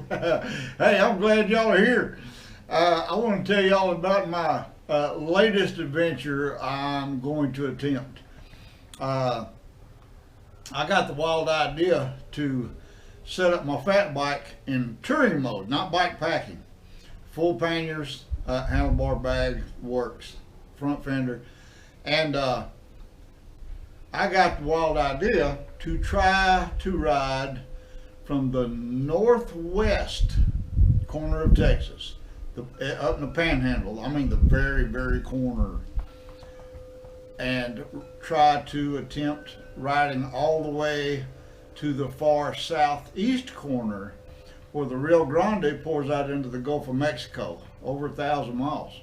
Hey, I'm glad y'all are here. I want to tell y'all about my latest adventure I'm going to attempt. I got the wild idea to set up my fat bike in touring mode, not bike packing. Full panniers, handlebar bag, works, front fender. And I got the wild idea to try to ride from the northwest corner of Texas, up in the Panhandle. I mean the very, very corner, and try to attempt riding all the way to the far southeast corner where the Rio Grande pours out into the Gulf of Mexico, over 1,000 miles.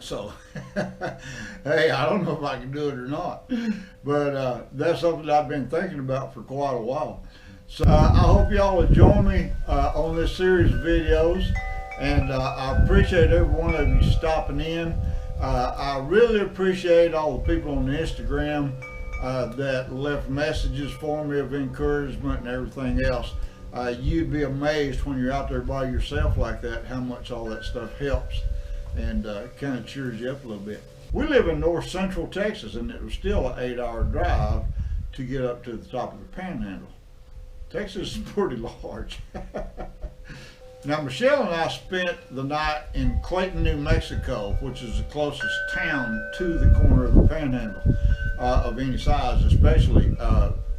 So, hey, I don't know if I can do it or not, but that's something I've been thinking about for quite a while. So I hope y'all will join me on this series of videos, and I appreciate every one of you stopping in. I really appreciate all the people on the Instagram that left messages for me of encouragement and everything else. You'd be amazed when you're out there by yourself like that how much all that stuff helps and kind of cheers you up a little bit. We live in north central Texas, and it was still an 8-hour drive to get up to the top of the Panhandle. Texas is pretty large. Now, Michelle and I spent the night in Clayton, New Mexico, which is the closest town to the corner of the Panhandle of any size, especially.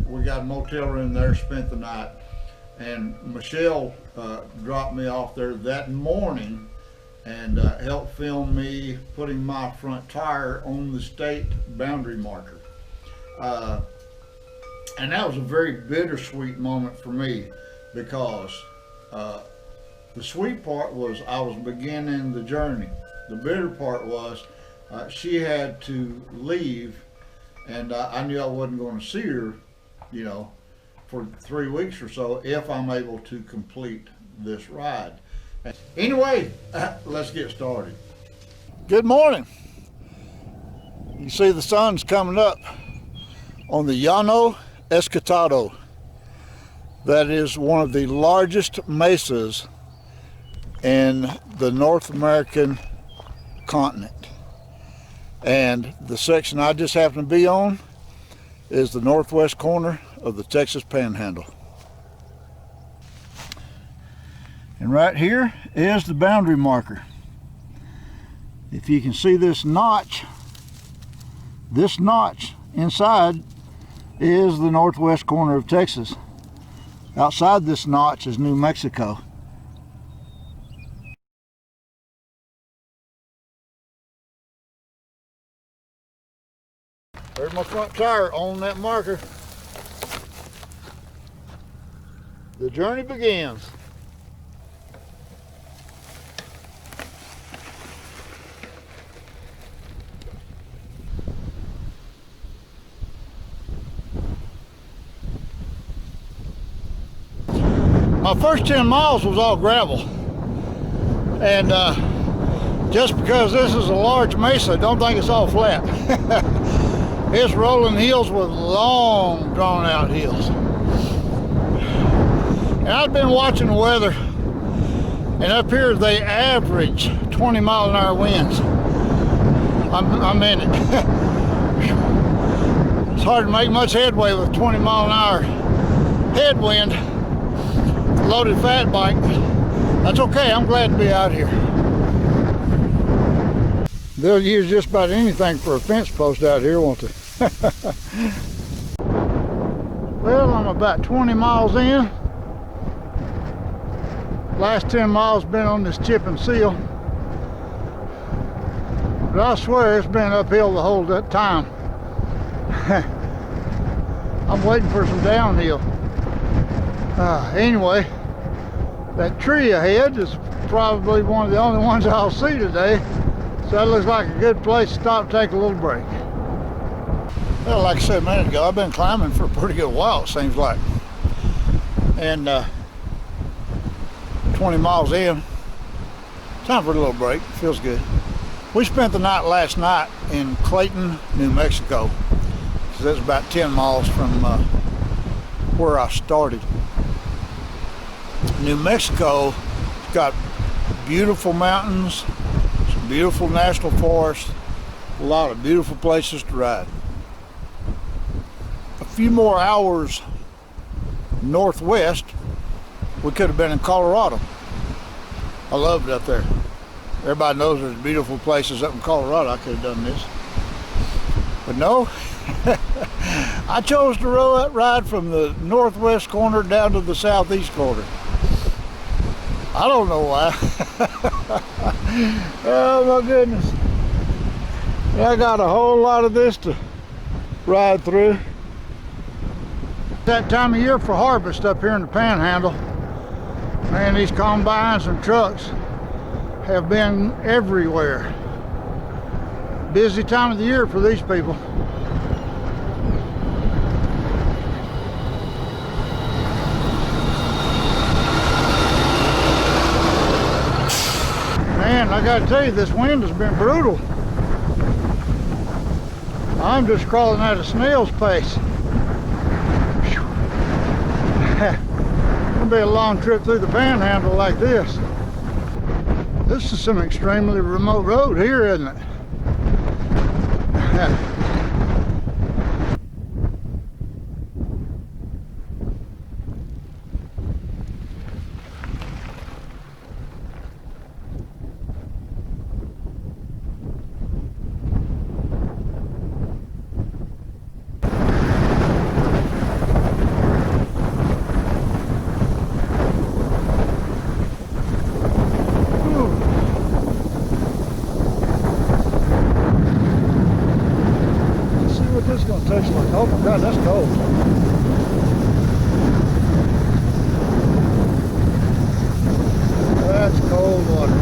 We got a motel room there, spent the night, and Michelle dropped me off there that morning and helped film me putting my front tire on the state boundary marker. And that was a very bittersweet moment for me, because the sweet part was I was beginning the journey. The bitter part was she had to leave, and I knew I wasn't going to see her, you know, for 3 weeks or so if I'm able to complete this ride. Anyway, let's get started. Good morning. You see the sun's coming up on the Llano Escotado. That is one of the largest mesas in the North American continent. And the section I just happen to be on is the northwest corner of the Texas Panhandle. And right here is the boundary marker. If you can see this notch inside is the northwest corner of Texas. Outside this notch is New Mexico. There's my front tire on that marker. The journey begins. My first 10 miles was all gravel, and just because this is a large mesa, don't think it's all flat. It's rolling hills with long drawn out hills. And I've been watching the weather, and up here they average 20-mile-an-hour winds. I'm in it. It's hard to make much headway with 20-mile-an-hour headwind. Loaded fat bike. That's okay, I'm glad to be out here. They'll use just about anything for a fence post out here, won't they? Well, I'm about 20 miles in. Last 10 miles been on this chip and seal. But I swear it's been uphill the whole time. I'm waiting for some downhill. Anyway, that tree ahead is probably one of the only ones I'll see today, so that looks like a good place to stop and take a little break. Well, like I said a minute ago, I've been climbing for a pretty good while, it seems like. And 20 miles in, time for a little break. Feels good. We spent the night last night in Clayton, New Mexico, because that's about 10 miles from where I started. New Mexico's got beautiful mountains, some beautiful national forests, a lot of beautiful places to ride. A few more hours northwest, we could have been in Colorado. I love it up there. Everybody knows there's beautiful places up in Colorado. I could have done this. But no, I chose to ride from the northwest corner down to the southeast corner. I don't know why. Oh my goodness. I got a whole lot of this to ride through. That time of year for harvest up here in the Panhandle. Man, these combines and trucks have been everywhere. Busy time of the year for these people. Man, I gotta tell you, this wind has been brutal. I'm just crawling at a snail's pace. It'll be a long trip through the Panhandle like this. This is some extremely remote road here, isn't it? This is going to taste like. Oh my God, that's cold. That's cold water.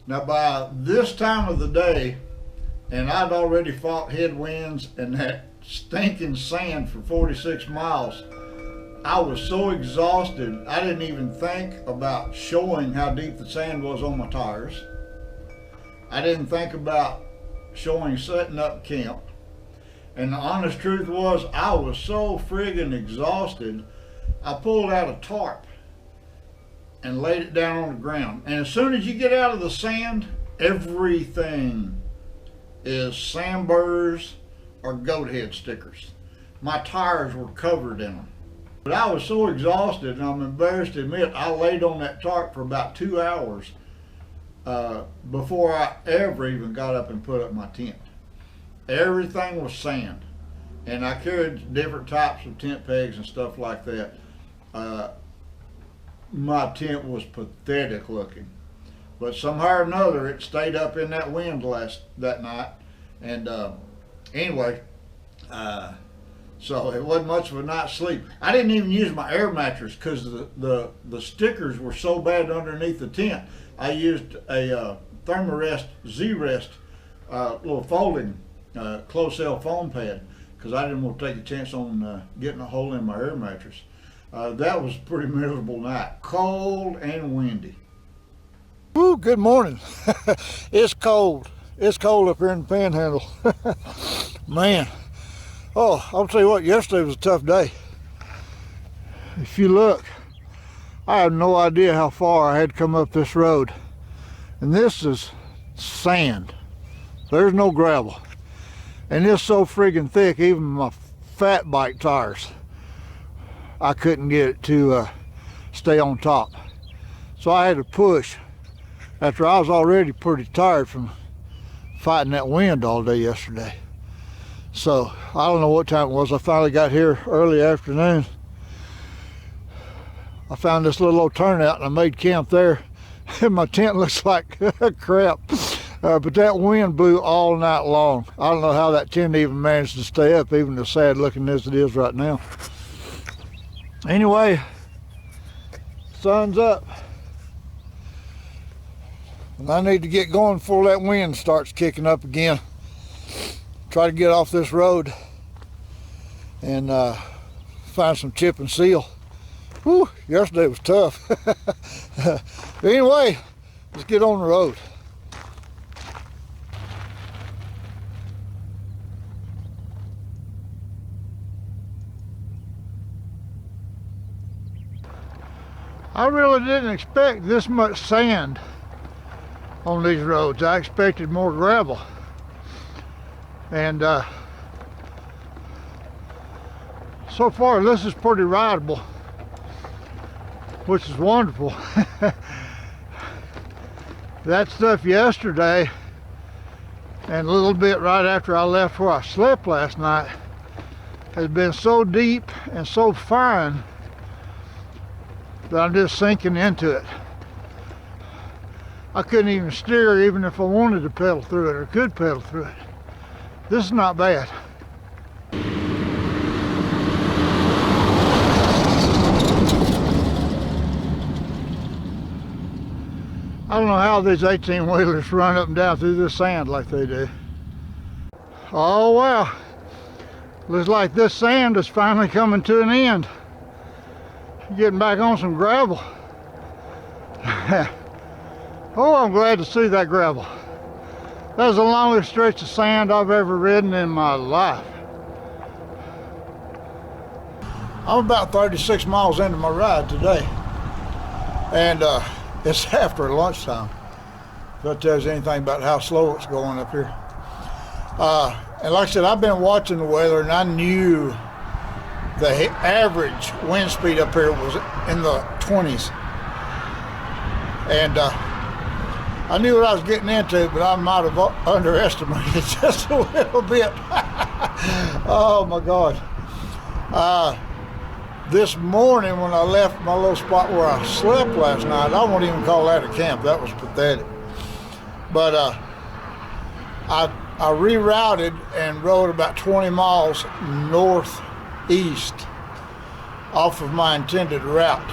Now by this time of the day, and I'd already fought headwinds and that stinking sand for 46 miles, I was so exhausted, I didn't even think about showing how deep the sand was on my tires. I didn't think about showing setting up camp. And the honest truth was, I was so friggin' exhausted, I pulled out a tarp and laid it down on the ground. And as soon as you get out of the sand, everything is sandburrs or goat head stickers. My tires were covered in them. But I was so exhausted, and I'm embarrassed to admit, I laid on that tarp for about 2 hours before I ever even got up and put up my tent. Everything was sand. And I carried different types of tent pegs and stuff like that. My tent was pathetic looking, but somehow or another it stayed up in that wind that night. And anyway, so it wasn't much of a night's sleep. I didn't even use my air mattress because the stickers were so bad underneath the tent. I used a Thermarest Z-Rest little folding closed cell foam pad because I didn't want to take a chance on getting a hole in my air mattress. That was a pretty miserable night. Cold and windy. Woo, good morning. It's cold. It's cold up here in the Panhandle. Man. Oh, I'll tell you what, yesterday was a tough day. If you look, I have no idea how far I had to come up this road. And this is sand. There's no gravel. And it's so friggin' thick, even my fat bike tires, I couldn't get it to stay on top. So I had to push after I was already pretty tired from fighting that wind all day yesterday. So I don't know what time it was. I finally got here early afternoon. I found this little old turnout and I made camp there. And my tent looks like crap. But that wind blew all night long. I don't know how that tent even managed to stay up, even as sad looking as it is right now. Anyway, sun's up. And I need to get going before that wind starts kicking up again. Try to get off this road and find some chip and seal. Whew, yesterday was tough. But anyway, let's get on the road. I really didn't expect this much sand on these roads. I expected more gravel. And so far this is pretty rideable, which is wonderful. That stuff yesterday and a little bit right after I left where I slept last night has been so deep and so fine that I'm just sinking into it. I couldn't even steer even if I wanted to pedal through it or could pedal through it. This is not bad. I don't know how these 18-wheelers run up and down through this sand like they do. Oh wow, looks like this sand is finally coming to an end. Getting back on some gravel. Oh, I'm glad to see that gravel. That was the longest stretch of sand I've ever ridden in my life. I'm about 36 miles into my ride today. And it's after lunchtime. If that tells you anything about how slow it's going up here. And like I said, I've been watching the weather and I knew the average wind speed up here was in the 20s. And I knew what I was getting into, but I might have underestimated just a little bit. Oh my God. This morning when I left my little spot where I slept last night, I won't even call that a camp, that was pathetic. But I rerouted and rode about 20 miles northeast off of my intended route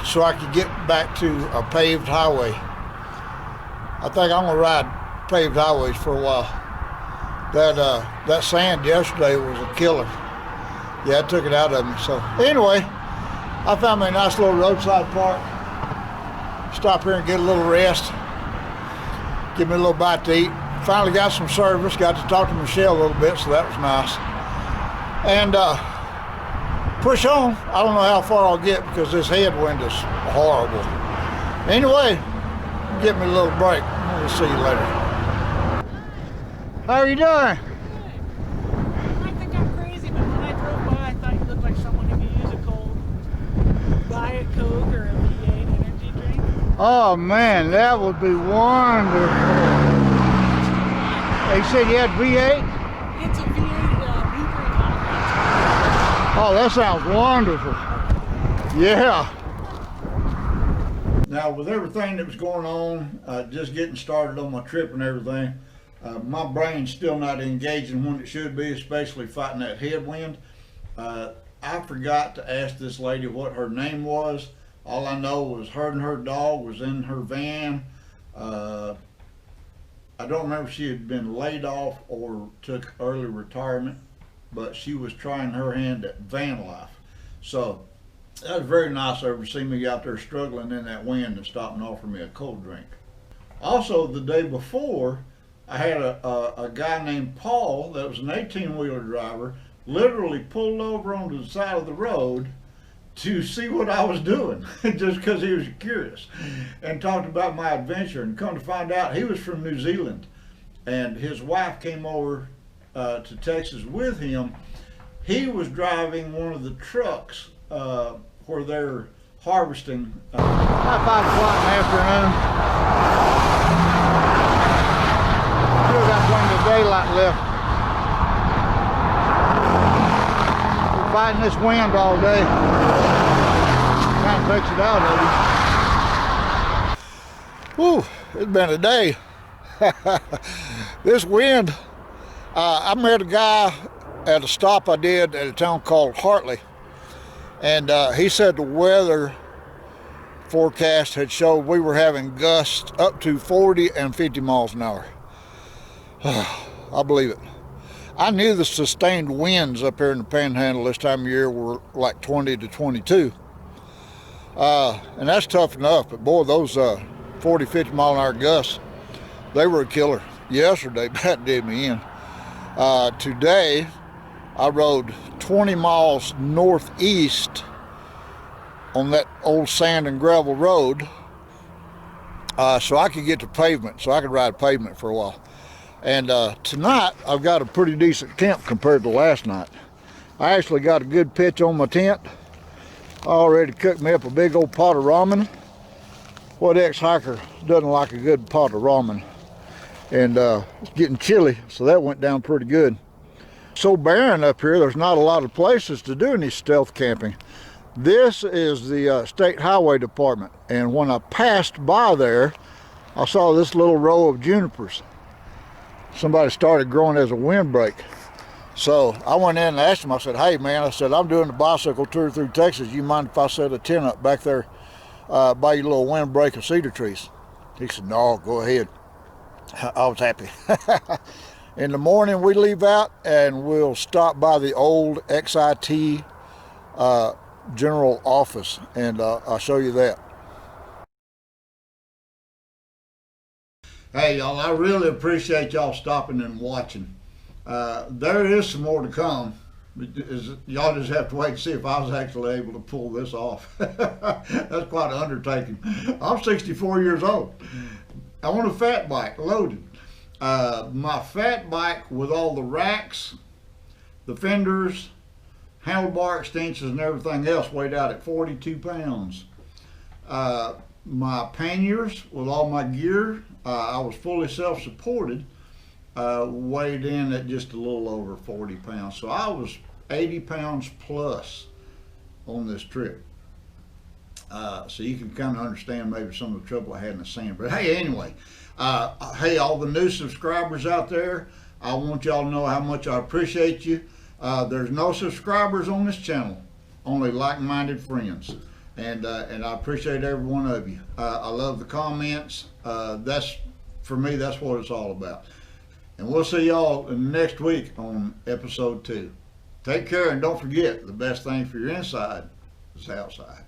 so I could get back to a paved highway. I think I'm gonna ride paved highways for a while. That sand yesterday was a killer. Yeah, it took it out of me. So anyway, I found me a nice little roadside park. Stop here and get a little rest. Give me a little bite to eat. Finally got some service. Got to talk to Michelle a little bit, so that was nice. And push on. I don't know how far I'll get because this headwind is horrible. Anyway, give me a little break. We'll see you later. How are you doing? I think I'm crazy, but when I drove by, I thought you looked like someone who could use a cold Diet Coke or a V8 energy drink. Oh man, that would be wonderful. You said you had V8? It's a V8 Beaver and Oh, that sounds wonderful. Yeah. Now, with everything that was going on, just getting started on my trip and everything, my brain's still not engaging when it should be, especially fighting that headwind. I forgot to ask this lady what her name was. All I know was her and her dog was in her van. I don't remember if she had been laid off or took early retirement, but she was trying her hand at van life. So that was very nice of her to see me out there struggling in that wind and stop and offer me a cold drink. Also, the day before, I had a guy named Paul that was an 18-wheeler driver literally pulled over onto the side of the road to see what I was doing just because he was curious and talked about my adventure, and come to find out he was from New Zealand and his wife came over to Texas with him. He was driving one of the trucks where they're harvesting. About 5 o'clock in the afternoon. Still got plenty of daylight left. We're fighting this wind all day. kind of takes it out of you. Whew, it's been a day. This wind, I met a guy at a stop I did at a town called Hartley, and he said the weather forecast had showed we were having gusts up to 40 and 50 miles an hour. I believe it. I knew the sustained winds up here in the Panhandle this time of year were like 20 to 22. And that's tough enough, but boy, those 40, 50 mile an hour gusts, they were a killer. Yesterday, that did me in. Today, I rode 20 miles northeast on that old sand and gravel road, so I could get to pavement, so I could ride pavement for a while. And tonight, I've got a pretty decent temp compared to last night. I actually got a good pitch on my tent. I already cooked me up a big old pot of ramen. What ex-hiker doesn't like a good pot of ramen? And it's getting chilly, so that went down pretty good. So barren up here, there's not a lot of places to do any stealth camping. This is the State Highway Department, and when I passed by there, I saw this little row of junipers. Somebody started growing as a windbreak. So I went in and asked him, I said, hey man, I said, I'm doing the bicycle tour through Texas. You mind if I set a tent up back there by your little windbreak of cedar trees? He said, no, go ahead. I was happy. In the morning we leave out and we'll stop by the old XIT general office, and I'll show you that. Hey y'all, I really appreciate y'all stopping and watching. There is some more to come. Y'all just have to wait and see if I was actually able to pull this off. That's quite an undertaking. I'm 64 years old. I want a fat bike loaded. My fat bike with all the racks, the fenders, handlebar extensions and everything else weighed out at 42 pounds. My panniers with all my gear, I was fully self-supported, weighed in at just a little over 40 pounds. So I was 80 pounds plus on this trip. So you can kind of understand maybe some of the trouble I had in the sand. But hey, anyway, hey, all the new subscribers out there, I want y'all to know how much I appreciate you. There's no subscribers on this channel, only like-minded friends. And I appreciate every one of you. I love the comments. For me, that's what it's all about. And we'll see y'all next week on episode 2. Take care, and don't forget, the best thing for your inside is outside.